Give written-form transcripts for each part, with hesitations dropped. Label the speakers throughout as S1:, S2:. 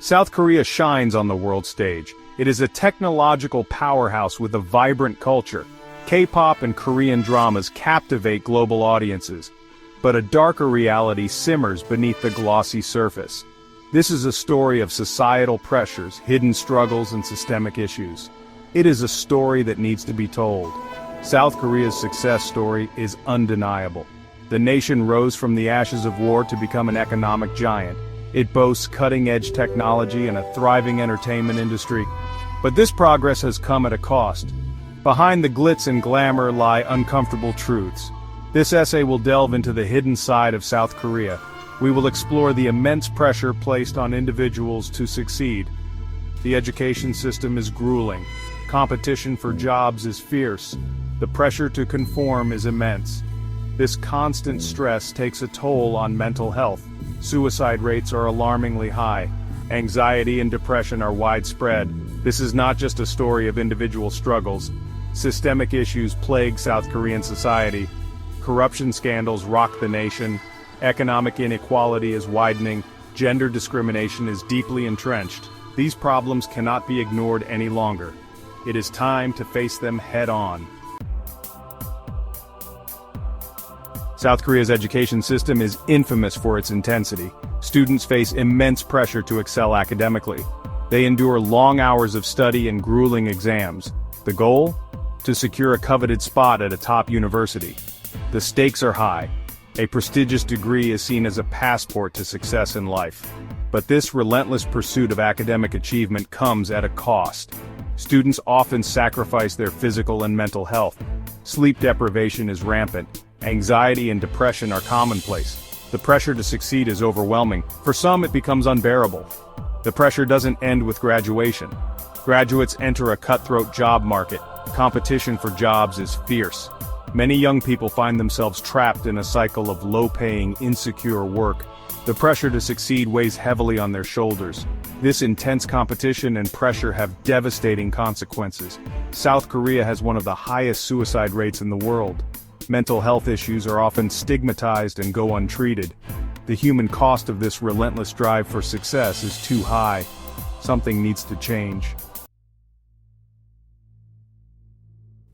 S1: South Korea shines on the world stage. It is a technological powerhouse with a vibrant culture. K-pop and Korean dramas captivate global audiences. But a darker reality simmers beneath the glossy surface. This is a story of societal pressures, hidden struggles, and systemic issues. It is a story that needs to be told. South Korea's success story is undeniable. The nation rose from the ashes of war to become an economic giant. It boasts cutting-edge technology and a thriving entertainment industry. But this progress has come at a cost. Behind the glitz and glamour lie uncomfortable truths. This essay will delve into the hidden side of South Korea. We will explore the immense pressure placed on individuals to succeed. The education system is grueling. Competition for jobs is fierce. The pressure to conform is immense. This constant stress takes a toll on mental health. Suicide rates are alarmingly high. Anxiety and depression are widespread. This is not just a story of individual struggles. Systemic issues plague South Korean society. Corruption scandals rock the nation. Economic inequality is widening. Gender discrimination is deeply entrenched. These problems cannot be ignored any longer. It is time to face them head-on. South Korea's education system is infamous for its intensity. Students face immense pressure to excel academically. They endure long hours of study and grueling exams. The goal? To secure a coveted spot at a top university. The stakes are high. A prestigious degree is seen as a passport to success in life. But this relentless pursuit of academic achievement comes at a cost. Students often sacrifice their physical and mental health. Sleep deprivation is rampant. Anxiety and depression are commonplace. The pressure to succeed is overwhelming. For some, it becomes unbearable. The pressure doesn't end with graduation. Graduates enter a cutthroat job market. Competition for jobs is fierce. Many young people find themselves trapped in a cycle of low-paying, insecure work. The pressure to succeed weighs heavily on their shoulders. This intense competition and pressure have devastating consequences. South Korea has one of the highest suicide rates in the world. Mental health issues are often stigmatized and go untreated. The human cost of this relentless drive for success is too high. Something needs to change.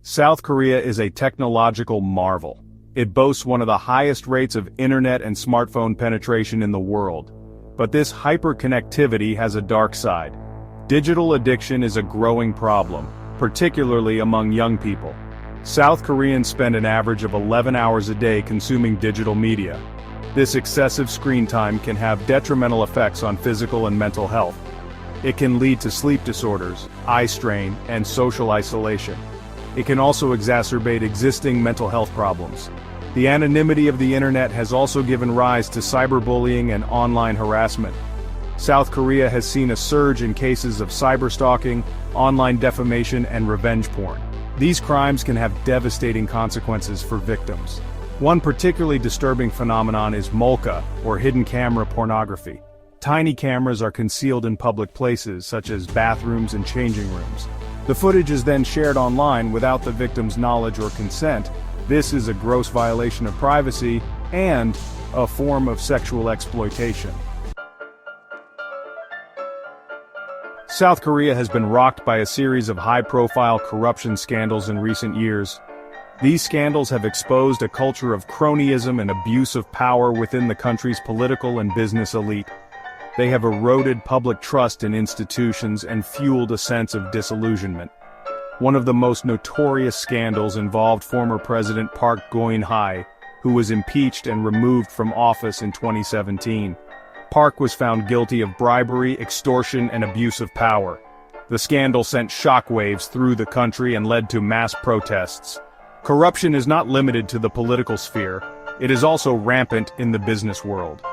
S1: South Korea is a technological marvel. It boasts one of the highest rates of internet and smartphone penetration in the world. But this hyperconnectivity has a dark side. Digital addiction is a growing problem, particularly among young people. South Koreans spend an average of 11 hours a day consuming digital media. This excessive screen time can have detrimental effects on physical and mental health. It can lead to sleep disorders, eye strain, and social isolation. It can also exacerbate existing mental health problems. The anonymity of the internet has also given rise to cyberbullying and online harassment. South Korea has seen a surge in cases of cyberstalking, online defamation, and revenge porn. These crimes can have devastating consequences for victims. One particularly disturbing phenomenon is molka, or hidden camera pornography. Tiny cameras are concealed in public places, such as bathrooms and changing rooms. The footage is then shared online without the victim's knowledge or consent. This is a gross violation of privacy and a form of sexual exploitation. South Korea has been rocked by a series of high-profile corruption scandals in recent years. These scandals have exposed a culture of cronyism and abuse of power within the country's political and business elite. They have eroded public trust in institutions and fueled a sense of disillusionment. One of the most notorious scandals involved former President Park Geun-hye, who was impeached and removed from office in 2017. Park was found guilty of bribery, extortion, and abuse of power. The scandal sent shockwaves through the country and led to mass protests. Corruption is not limited to the political sphere. It is also rampant in the business world.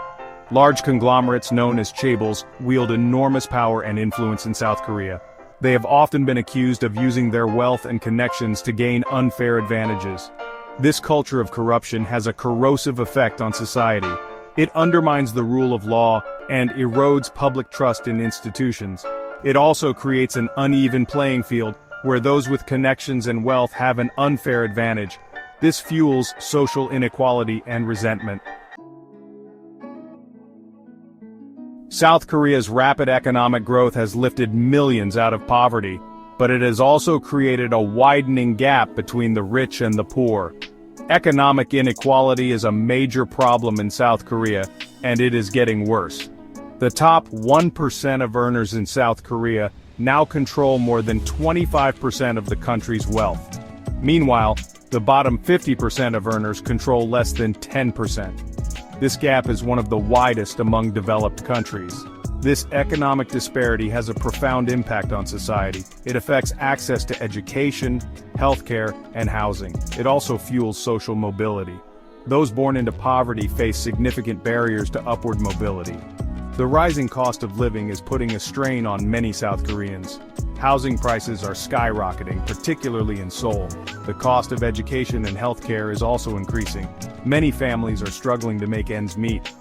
S1: Large conglomerates known as chaebols wield enormous power and influence in South Korea. They have often been accused of using their wealth and connections to gain unfair advantages. This culture of corruption has a corrosive effect on society. It undermines the rule of law and erodes public trust in institutions. It also creates an uneven playing field where those with connections and wealth have an unfair advantage. This fuels social inequality and resentment. South Korea's rapid economic growth has lifted millions out of poverty, but it has also created a widening gap between the rich and the poor. Economic inequality is a major problem in South Korea, and it is getting worse. The top 1% of earners in South Korea now control more than 25% of the country's wealth. Meanwhile, the bottom 50% of earners control less than 10%. This gap is one of the widest among developed countries. This economic disparity has a profound impact on society. It affects access to education, healthcare, and housing. It also fuels social mobility. Those born into poverty face significant barriers to upward mobility. The rising cost of living is putting a strain on many South Koreans. Housing prices are skyrocketing, particularly in Seoul. The cost of education and healthcare is also increasing. Many families are struggling to make ends meet.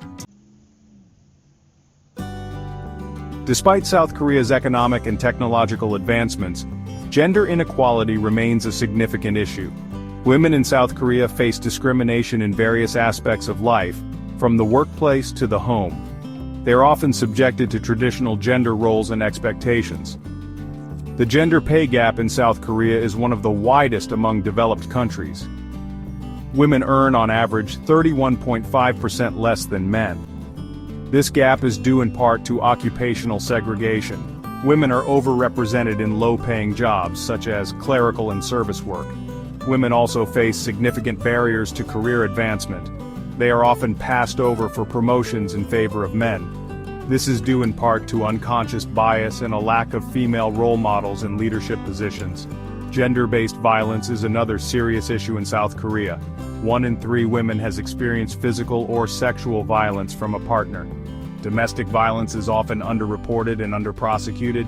S1: Despite South Korea's economic and technological advancements, gender inequality remains a significant issue. Women in South Korea face discrimination in various aspects of life, from the workplace to the home. They are often subjected to traditional gender roles and expectations. The gender pay gap in South Korea is one of the widest among developed countries. Women earn on average 31.5% less than men. This gap is due in part to occupational segregation. Women are overrepresented in low-paying jobs such as clerical and service work. Women also face significant barriers to career advancement. They are often passed over for promotions in favor of men. This is due in part to unconscious bias and a lack of female role models in leadership positions. Gender-based violence is another serious issue in South Korea. 1 in 3 women has experienced physical or sexual violence from a partner. Domestic violence is often underreported and underprosecuted.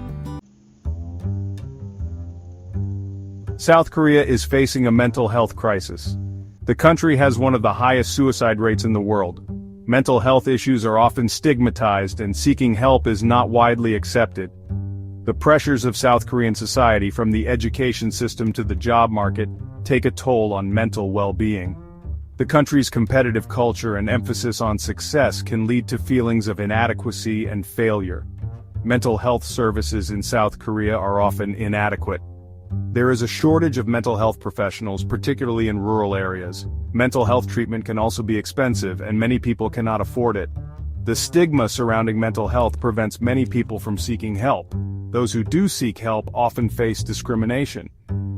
S1: South Korea is facing a mental health crisis. The country has one of the highest suicide rates in the world. Mental health issues are often stigmatized and seeking help is not widely accepted. The pressures of South Korean society, from the education system to the job market, take a toll on mental well-being. The country's competitive culture and emphasis on success can lead to feelings of inadequacy and failure. Mental health services in South Korea are often inadequate. There is a shortage of mental health professionals, particularly in rural areas. Mental health treatment can also be expensive, and many people cannot afford it. The stigma surrounding mental health prevents many people from seeking help. Those who do seek help often face discrimination.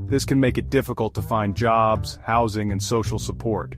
S1: This can make it difficult to find jobs, housing, and social support.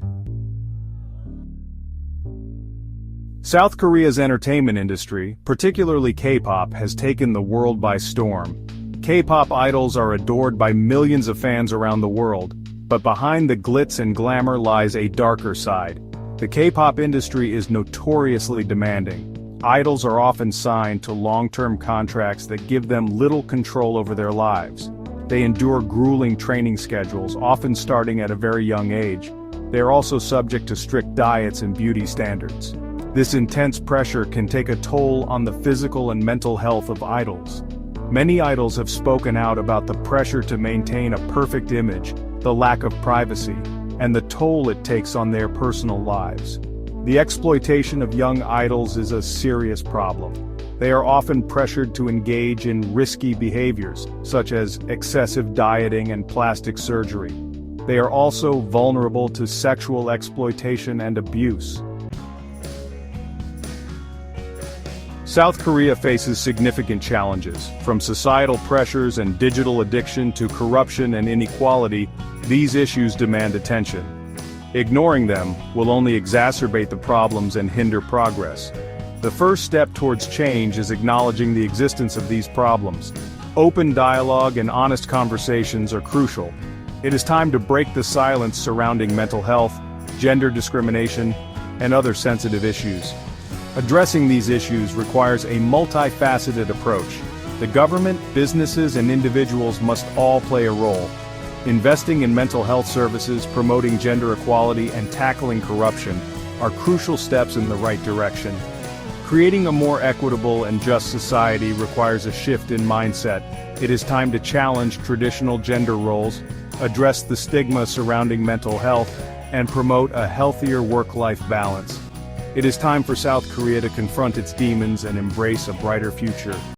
S1: South Korea's entertainment industry, particularly K-pop, has taken the world by storm. K-pop idols are adored by millions of fans around the world, but behind the glitz and glamour lies a darker side. The K-pop industry is notoriously demanding. Idols are often signed to long-term contracts that give them little control over their lives. They endure grueling training schedules, often starting at a very young age. They are also subject to strict diets and beauty standards. This intense pressure can take a toll on the physical and mental health of idols. Many idols have spoken out about the pressure to maintain a perfect image, the lack of privacy, and the toll it takes on their personal lives. The exploitation of young idols is a serious problem. They are often pressured to engage in risky behaviors, such as excessive dieting and plastic surgery. They are also vulnerable to sexual exploitation and abuse. South Korea faces significant challenges. From societal pressures and digital addiction to corruption and inequality, these issues demand attention. Ignoring them will only exacerbate the problems and hinder progress. The first step towards change is acknowledging the existence of these problems. Open dialogue and honest conversations are crucial. It is time to break the silence surrounding mental health, gender discrimination, and other sensitive issues. Addressing these issues requires a multifaceted approach. The government, businesses, and individuals must all play a role. Investing in mental health services, promoting gender equality, and tackling corruption are crucial steps in the right direction. Creating a more equitable and just society requires a shift in mindset. It is time to challenge traditional gender roles, address the stigma surrounding mental health, and promote a healthier work-life balance. It is time for South Korea to confront its demons and embrace a brighter future.